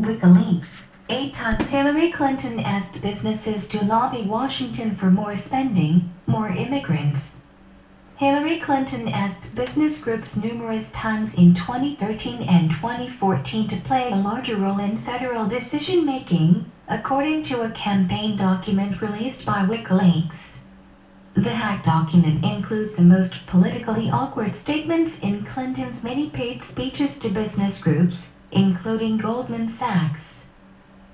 Wikileaks. 8 times Hillary Clinton asked businesses to lobby Washington for more spending, more immigrants. Hillary Clinton asked business groups numerous times in 2013 and 2014 to play a larger role in federal decision-making, according to a campaign document released by Wikileaks. The hacked document includes the most politically awkward statements in Clinton's many paid speeches to business groups, including Goldman Sachs.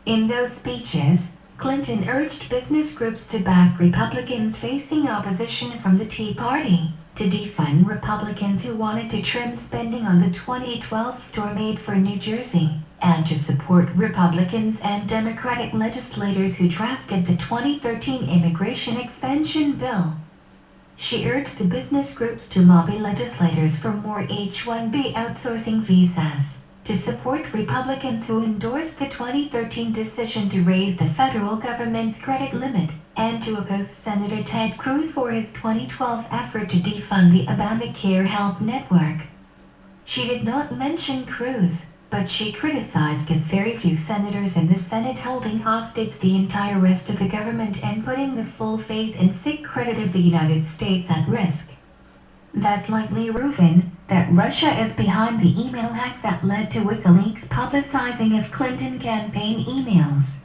In those speeches, Clinton urged business groups to back Republicans facing opposition from the Tea Party, to defund Republicans who wanted to trim spending on the 2012 storm aid for New Jersey, and to support Republicans and Democratic legislators who drafted the 2013 immigration expansion bill. She urged the business groups to lobby legislators for more H-1B outsourcing visas, to support Republicans who endorsed the 2013 decision to raise the federal government's credit limit, and to oppose Senator Ted Cruz for his 2012 effort to defund the Obamacare health network. She did not mention Cruz, but she criticized a very few senators in the Senate holding hostage the entire rest of the government and putting the full faith and sick credit of the United States at risk. That's likely proven that Russia is behind the email hacks that led to Wikileaks publicizing of Clinton campaign emails.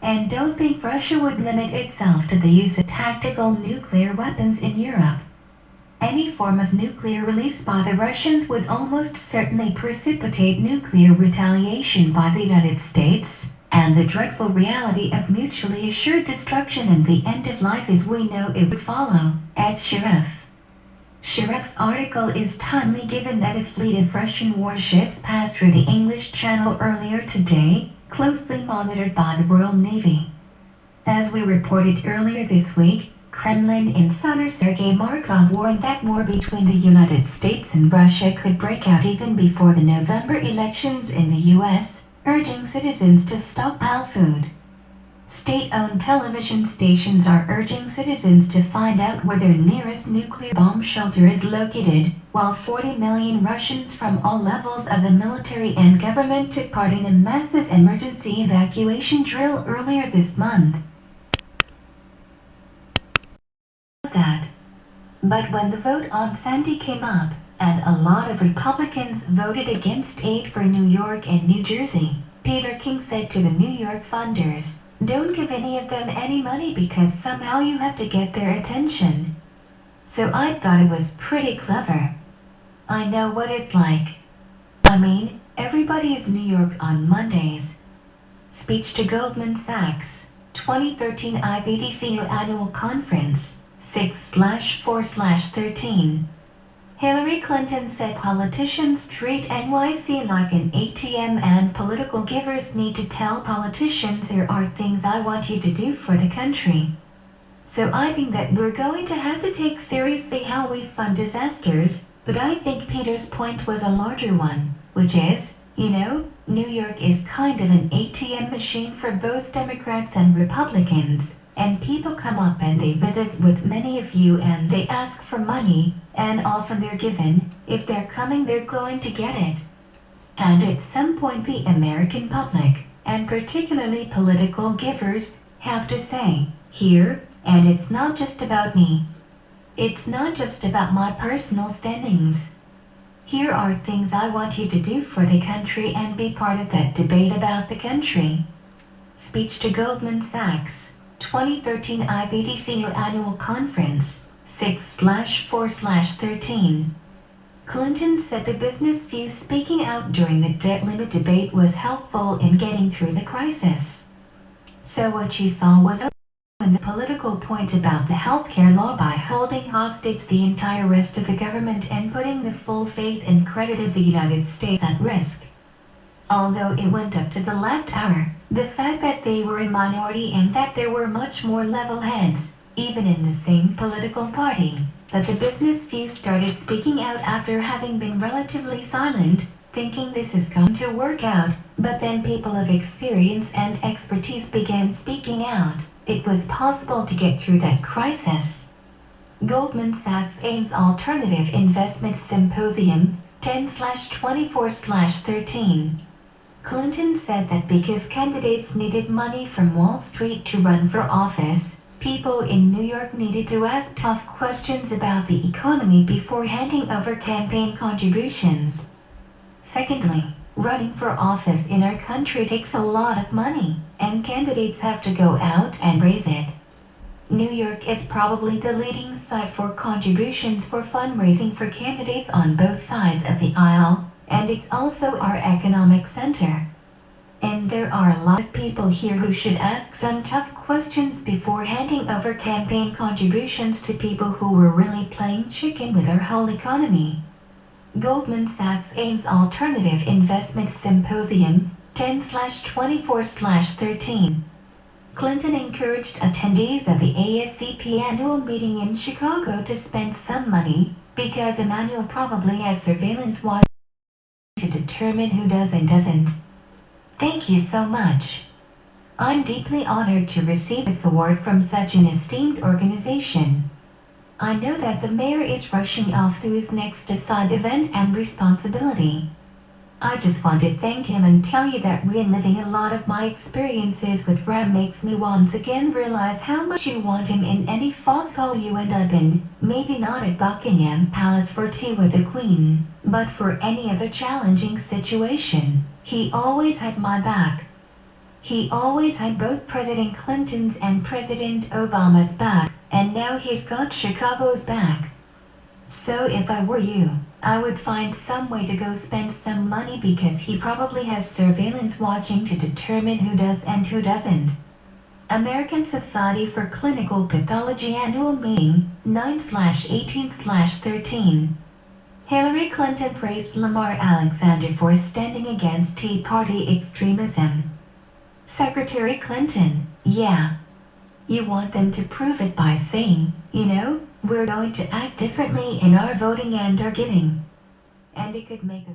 And don't think Russia would limit itself to the use of tactical nuclear weapons in Europe. Any form of nuclear release by the Russians would almost certainly precipitate nuclear retaliation by the United States, and the dreadful reality of mutually assured destruction and the end of life as we know it would follow, adds Sharif. Sharif's article is timely given that a fleet of Russian warships passed through the English Channel earlier today, closely monitored by the Royal Navy. As we reported earlier this week, Kremlin insider Sergei Markov warned that war between the United States and Russia could break out even before the November elections in the U.S., urging citizens to stockpile food. State-owned television stations are urging citizens to find out where their nearest nuclear bomb shelter is located, while 40 million Russians from all levels of the military and government took part in a massive emergency evacuation drill earlier this month. But when the vote on Sandy came up, and a lot of Republicans voted against aid for New York and New Jersey, Peter King said to the New York funders, "Don't give any of them any money because somehow you have to get their attention." So I thought it was pretty clever. I know what it's like. I mean, everybody is New York on Mondays. Speech to Goldman Sachs, 2013 IBDCU Annual Conference, 6/4/13. Hillary Clinton said politicians treat NYC like an ATM and political givers need to tell politicians there are things I want you to do for the country. So I think that we're going to have to take seriously how we fund disasters, but I think Peter's point was a larger one, which is, New York is kind of an ATM machine for both Democrats and Republicans. And people come up and they visit with many of you and they ask for money, and often they're given. If they're coming, they're going to get it. And at some point the American public, and particularly political givers, have to say, here, and it's not just about me. It's not just about my personal standings. Here are things I want you to do for the country and be part of that debate about the country. Speech to Goldman Sachs, 2013 IBDCU Annual Conference, 6/4/13. Clinton said the business view speaking out during the debt limit debate was helpful in getting through the crisis. So what she saw was the political point about the healthcare law by holding hostage the entire rest of the government and putting the full faith and credit of the United States at risk. Although it went up to the last hour, the fact that they were a minority and that there were much more level heads, even in the same political party, that the business view started speaking out after having been relatively silent, thinking this is going to work out, but then people of experience and expertise began speaking out. It was possible to get through that crisis. Goldman Sachs aims Alternative Investment Symposium, 10/24/13. Clinton said that because candidates needed money from Wall Street to run for office, people in New York needed to ask tough questions about the economy before handing over campaign contributions. Secondly, running for office in our country takes a lot of money, and candidates have to go out and raise it. New York is probably the leading site for contributions for fundraising for candidates on both sides of the aisle, and it's also our economic center. And there are a lot of people here who should ask some tough questions before handing over campaign contributions to people who were really playing chicken with our whole economy. Goldman Sachs Ames Alternative Investment Symposium, 10/24/13. Clinton encouraged attendees of the ASCP annual meeting in Chicago to spend some money, because Emmanuel probably has surveillance watching to determine who does and doesn't. Thank you so much. I'm deeply honored to receive this award from such an esteemed organization. I know that the mayor is rushing off to his next assigned event and responsibility. I just want to thank him and tell you that reliving a lot of my experiences with Ram makes me once again realize how much you want him in any foxhole you end up in, maybe not at Buckingham Palace for tea with the Queen, but for any other challenging situation. He always had my back. He always had both President Clinton's and President Obama's back, and now he's got Chicago's back. So if I were you, I would find some way to go spend some money because he probably has surveillance watching to determine who does and who doesn't. American Society for Clinical Pathology Annual Meeting, 9/18/13. Hillary Clinton praised Lamar Alexander for standing against Tea Party extremism. Secretary Clinton, yeah. You want them to prove it by saying, we're going to act differently in our voting and our giving. And it could make a